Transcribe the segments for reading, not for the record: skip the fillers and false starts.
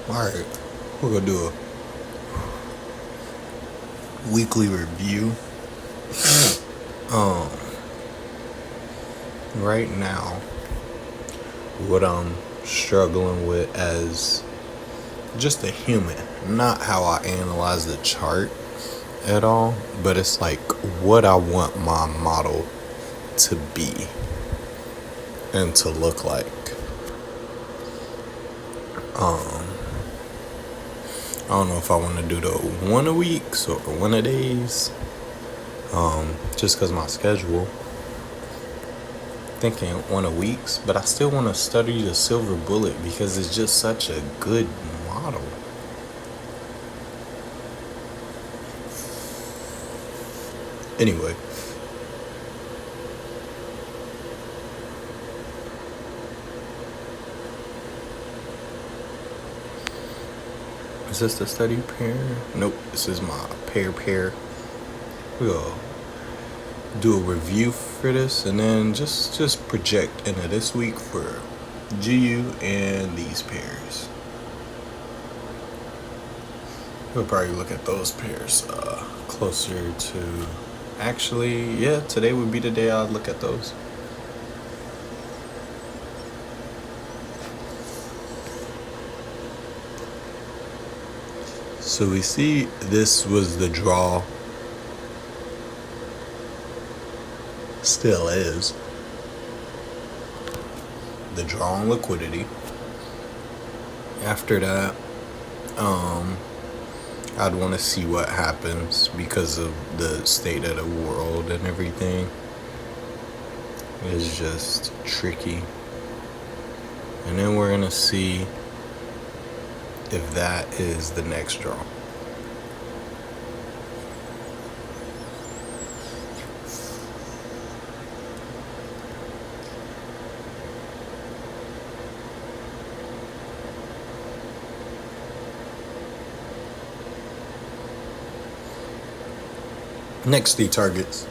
Alright, we're gonna do a weekly review. Um, right now, what I'm struggling with as just a human, not how I analyze the chart at all, but it's like what I want my model to be and to look like. I don't know if I want to do the 1 a weeks or 1 a days. Just because my schedule. Thinking 1 a weeks, but I still want to study the silver bullet because it's just such a good model. Anyway. Is this the study pair? Nope, this is my pair. We'll do a review for this and then just project into this week for GU and these pairs. We'll probably look at those pairs closer to... Actually, yeah, today would be the day I'd look at those. So we see this was the draw. Still is. The draw on liquidity. After that, I'd want to see what happens because of the state of the world and everything. It's just tricky. And then we're going to see if that is the next draw. Next 3 targets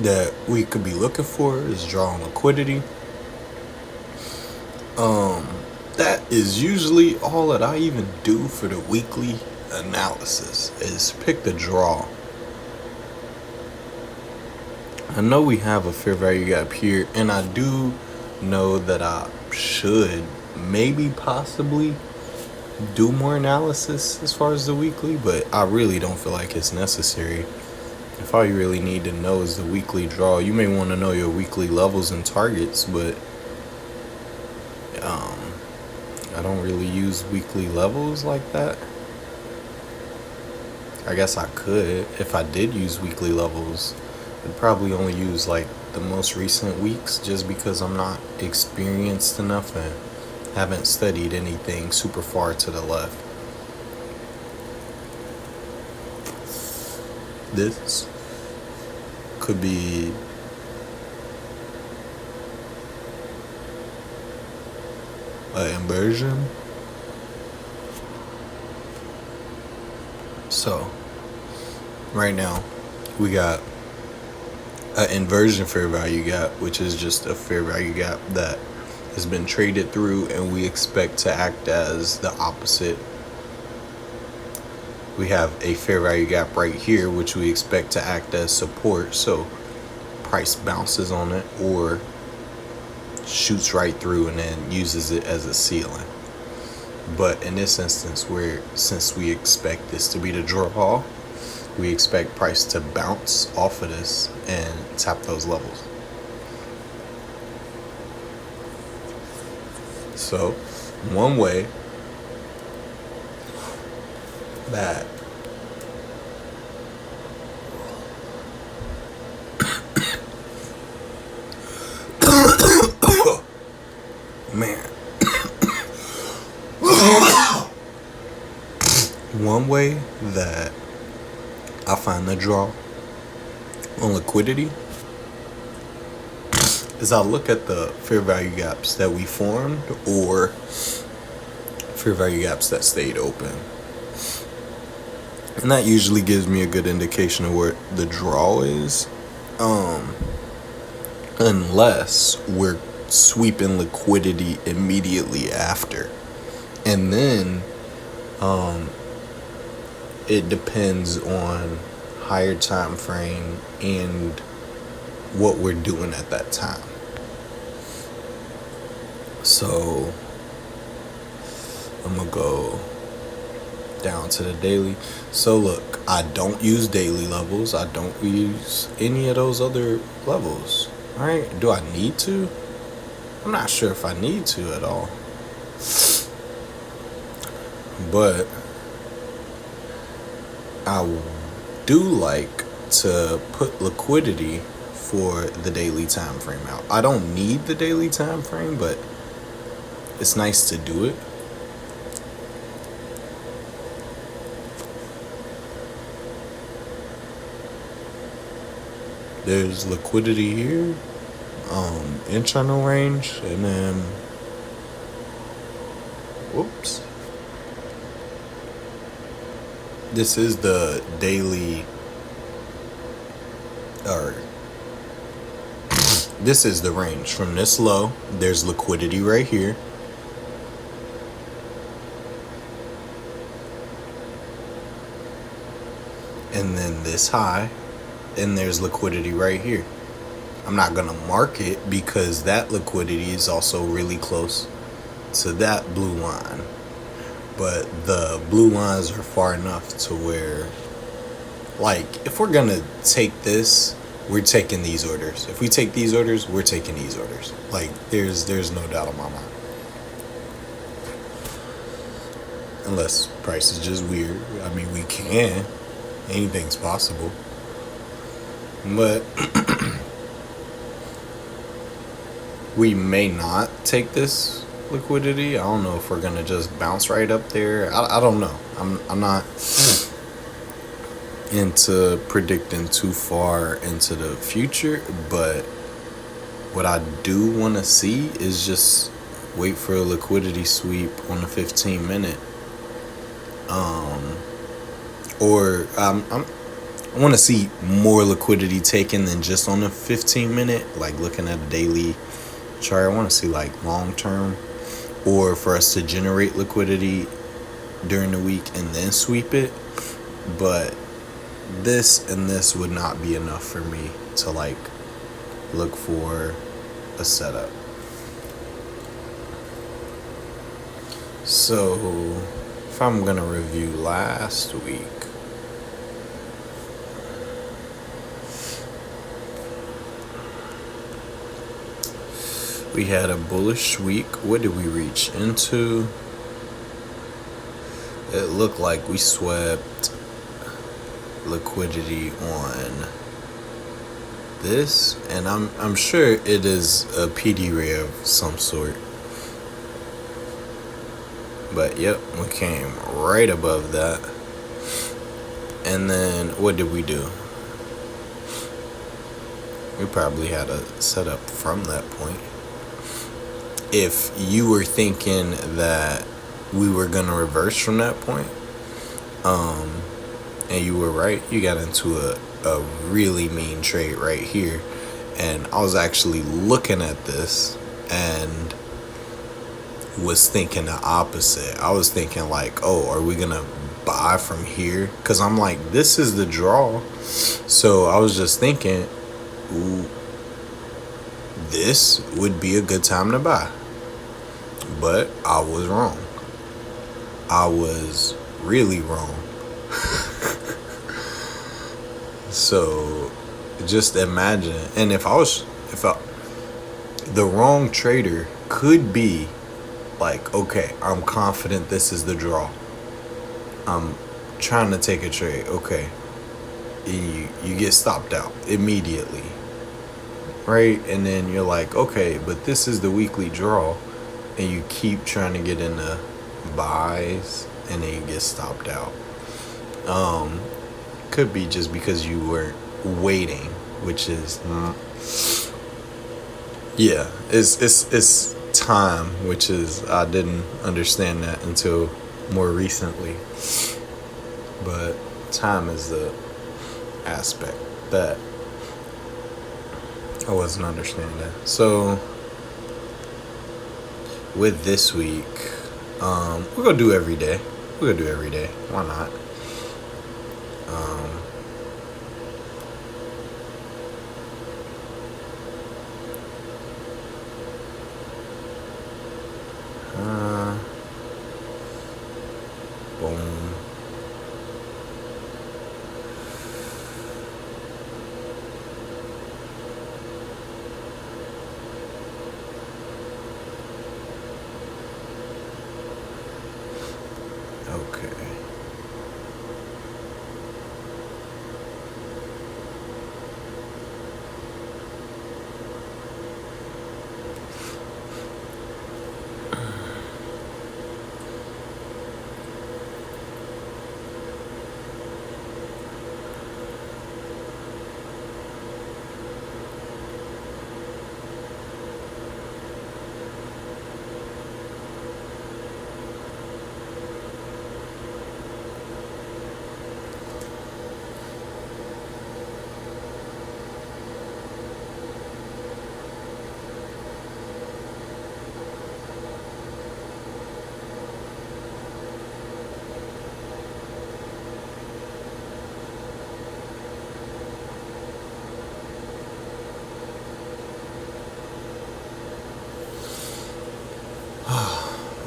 that we could be looking for is draw on liquidity. That is usually all that I even do for the weekly analysis is pick the draw. I know we have a fair value gap here, and I do know that I should maybe possibly do more analysis as far as the weekly, but I really don't feel like it's necessary. If all you really need to know is the weekly draw, you may want to know your weekly levels and targets, but I don't really use weekly levels like that. I guess I could. If I did use weekly levels, I'd probably only use like the most recent weeks just because I'm not experienced enough and haven't studied anything super far to the left. This could be an inversion. So right now we got an inversion fair value gap, which is just a fair value gap that has been traded through and we expect to act as the opposite. We have a fair value gap right here, which we expect to act as support, so price bounces on it or shoots right through and then uses it as a ceiling. But in this instance, since we expect this to be the draw, we expect price to bounce off of this and tap those levels. So one way that one way that I find the draw on liquidity is I look at the fair value gaps that we formed or fair value gaps that stayed open. And that usually gives me a good indication of where the draw is. Unless we're sweeping liquidity immediately after. And then it depends on higher time frame and what we're doing at that time. So I'm gonna go down to the daily. So look, I don't use daily levels. I don't use any of those other levels. All right, do I need to? I'm not sure if I need to at all. But I do like to put liquidity for the daily time frame out. I don't need the daily time frame, but it's nice to do it. There's liquidity here, internal range, and then whoops. This is the daily, or this is the range. From this low, there's liquidity right here. And then this high, and there's liquidity right here. I'm not gonna mark it because that liquidity is also really close to that blue line. But the blue lines are far enough to where, like, if we're gonna take this, we're taking these orders. If we take these orders, we're taking these orders. Like, there's no doubt in my mind. Unless price is just weird. I mean, we can. Anything's possible. But we may not take this liquidity. I don't know if we're gonna just bounce right up there. I don't know. I'm not into predicting too far into the future, but what I do want to see is just wait for a liquidity sweep on the 15-minute. I want to see more liquidity taken than just on the 15-minute. Like looking at a daily chart, I want to see like long term, or for us to generate liquidity during the week and then sweep it. But this and this would not be enough for me to like look for a setup. So if I'm gonna review last week, we had a bullish week. What did we reach into? It looked like we swept liquidity on this, and I'm sure it is a PD ray of some sort. But yep, we came right above that. And then what did we do? We probably had a setup from that point. If you were thinking that we were gonna reverse from that point, and you were right, you got into a really mean trade right here. And I was actually looking at this and was thinking the opposite. I was thinking like, oh, are we gonna buy from here? Because I'm like, this is the draw. So I was just thinking, ooh, this would be a good time to buy. But I was wrong. I was really wrong. So just imagine, and if the wrong trader could be like, okay, I'm confident this is the draw. I'm trying to take a trade. Okay. You get stopped out immediately. Right? And then you're like, okay, but this is the weekly draw. And you keep trying to get into buys and then you get stopped out. Could be just because you weren't waiting, which is yeah, it's time, which is, I didn't understand that until more recently. But time is the aspect that I wasn't understanding. So with this week, We're gonna do every day. We're gonna do every day. Why not? Um, uh, boom. Okay.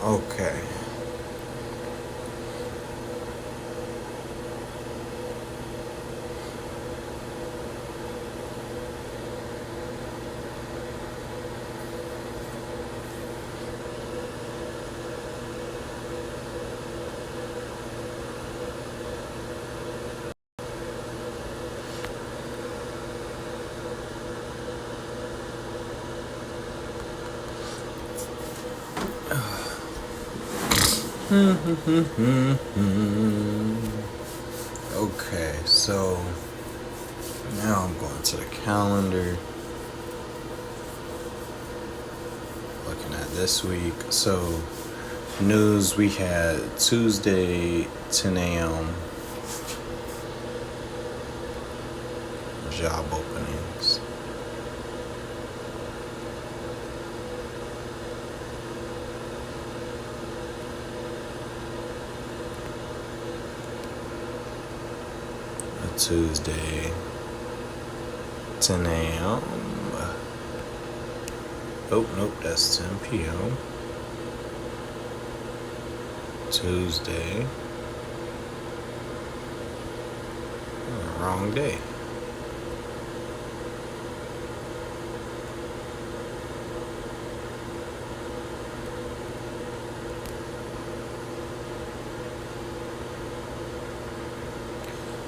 Okay. Okay, so now I'm going to the calendar, looking at this week. So, news, we had Tuesday, 10 a.m. job openings. Tuesday, 10 a.m. Oh, nope, that's 10 p.m. Tuesday. Oh, wrong day.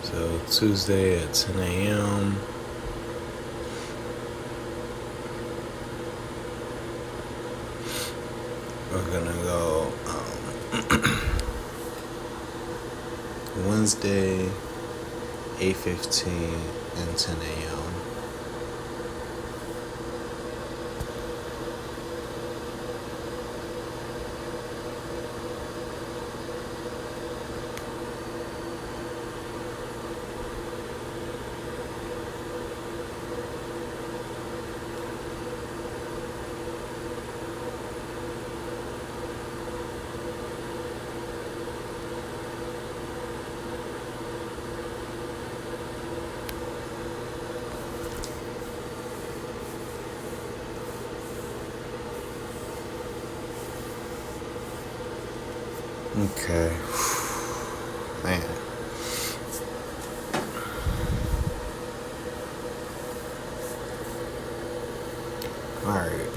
So Tuesday at 10 a.m. We're gonna go Wednesday, 8:15 and 10 a.m. Okay. Man. Alright,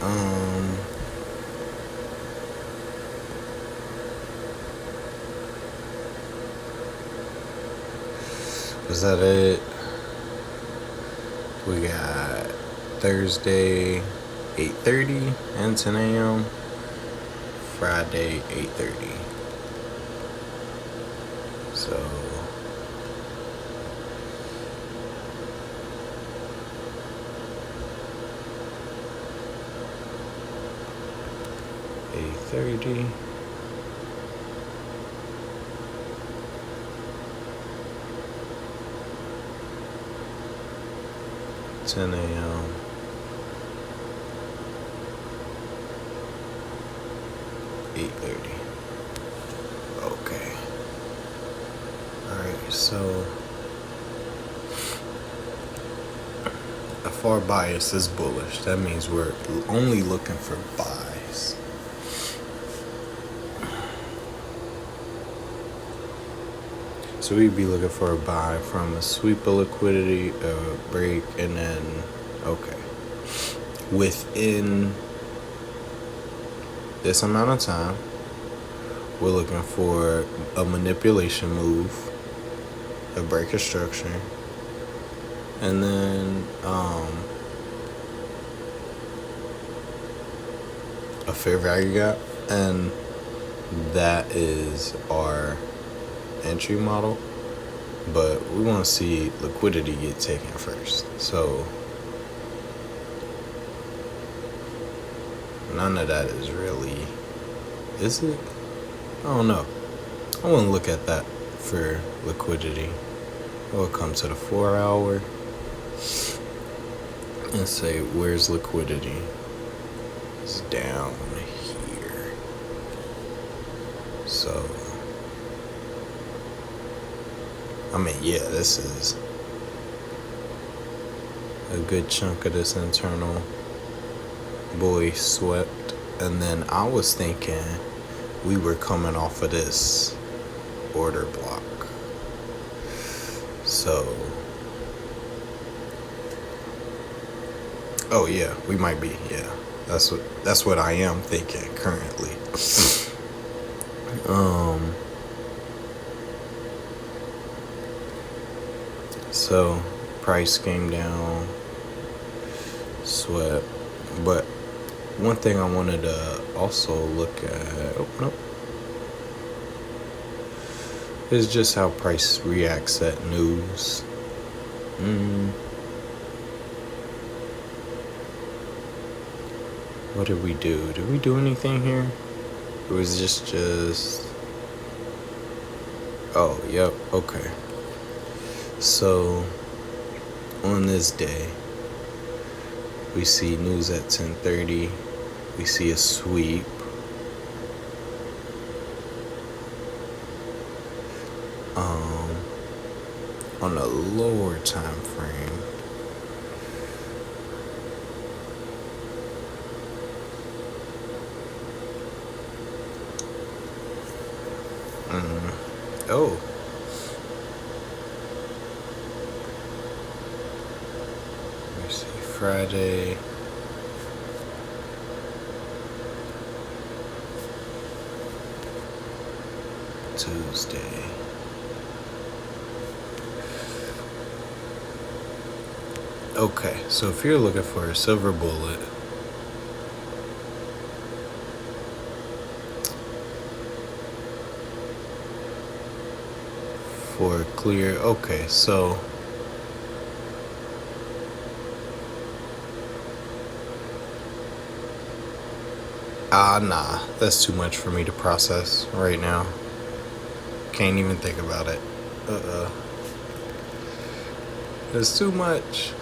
is that it? We got Thursday, 8:30 and 10 a.m. Friday, 8:30. So 8:30. Ten a.m. 8:30. So if our bias is bullish, that means we're only looking for buys. So we'd be looking for a buy from a sweep of liquidity, a break, and then, okay. Within this amount of time, we're looking for a manipulation move, a break of structure, and then a fair value gap, and that is our entry model. But we want to see liquidity get taken first. So none of that is really, is it? I don't know. I want to look at that for liquidity. We'll come to the 4 hour and say, where's liquidity? It's down here. So, I mean, yeah, this is a good chunk of this internal buoy swept. And then I was thinking we were coming off of this order block. So, oh yeah, we might be, yeah. That's what I am thinking currently. So price came down, swept, but one thing I wanted to also look at, is just how price reacts at news. What did we do? Did we do anything here? It was just oh, yep, okay. So on this day, we see news at 10:30. We see a sweep. On a lower time frame, oh, let me see, Friday, Tuesday. Okay, so if you're looking for a silver bullet, for clear, okay, so nah, that's too much for me to process right now. Can't even think about it. It's too much.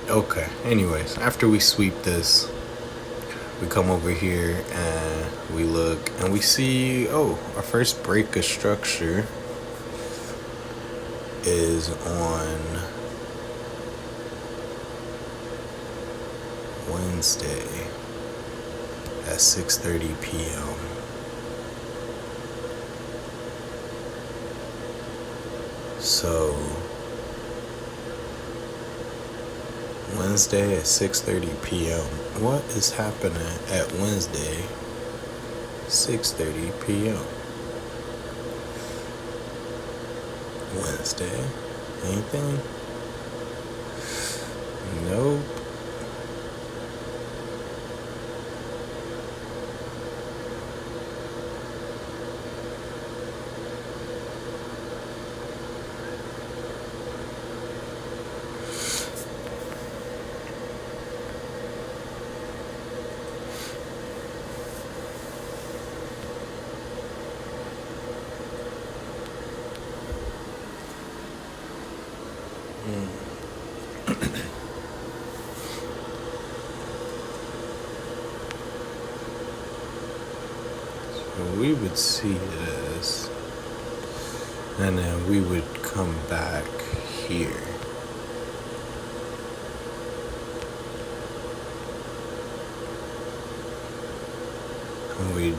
Okay, anyways, after we sweep this, we come over here and we look and we see, oh, our first break of structure is on Wednesday at 6:30 p.m. So Wednesday at 6:30 p.m. What is happening at Wednesday 6:30 p.m.? Wednesday? Anything? Nope. So we would see this And then we would come back here. And we'd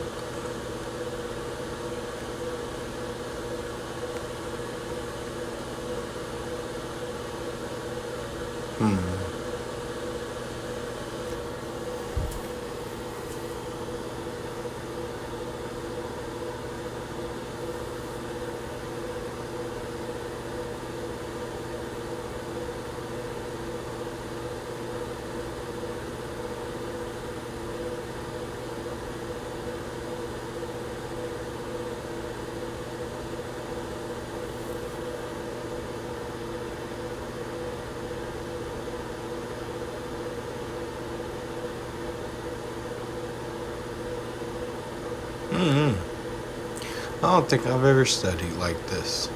I don't think I've ever studied like this.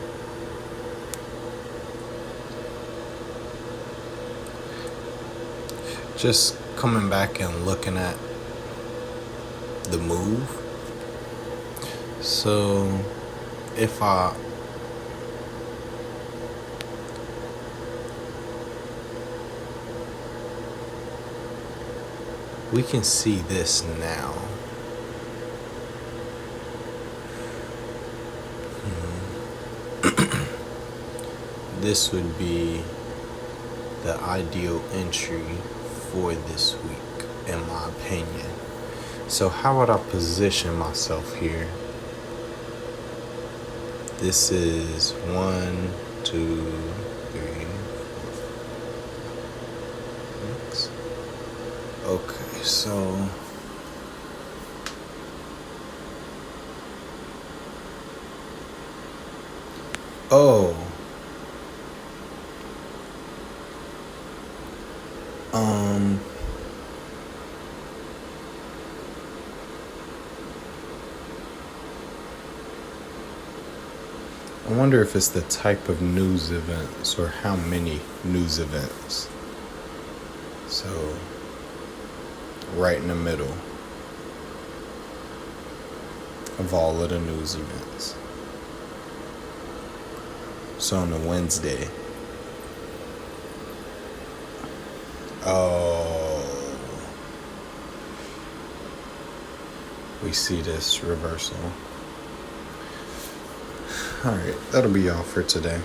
Just coming back and looking at the move. So if we can see this now. This would be the ideal entry for this week, in my opinion. So how would I position myself here? This is 1, 2, 3, 4, 6. Okay, so I wonder if it's the type of news events or how many news events. So, right in the middle of all of the news events. So on the Wednesday. We see this reversal. Alright, that'll be all for today.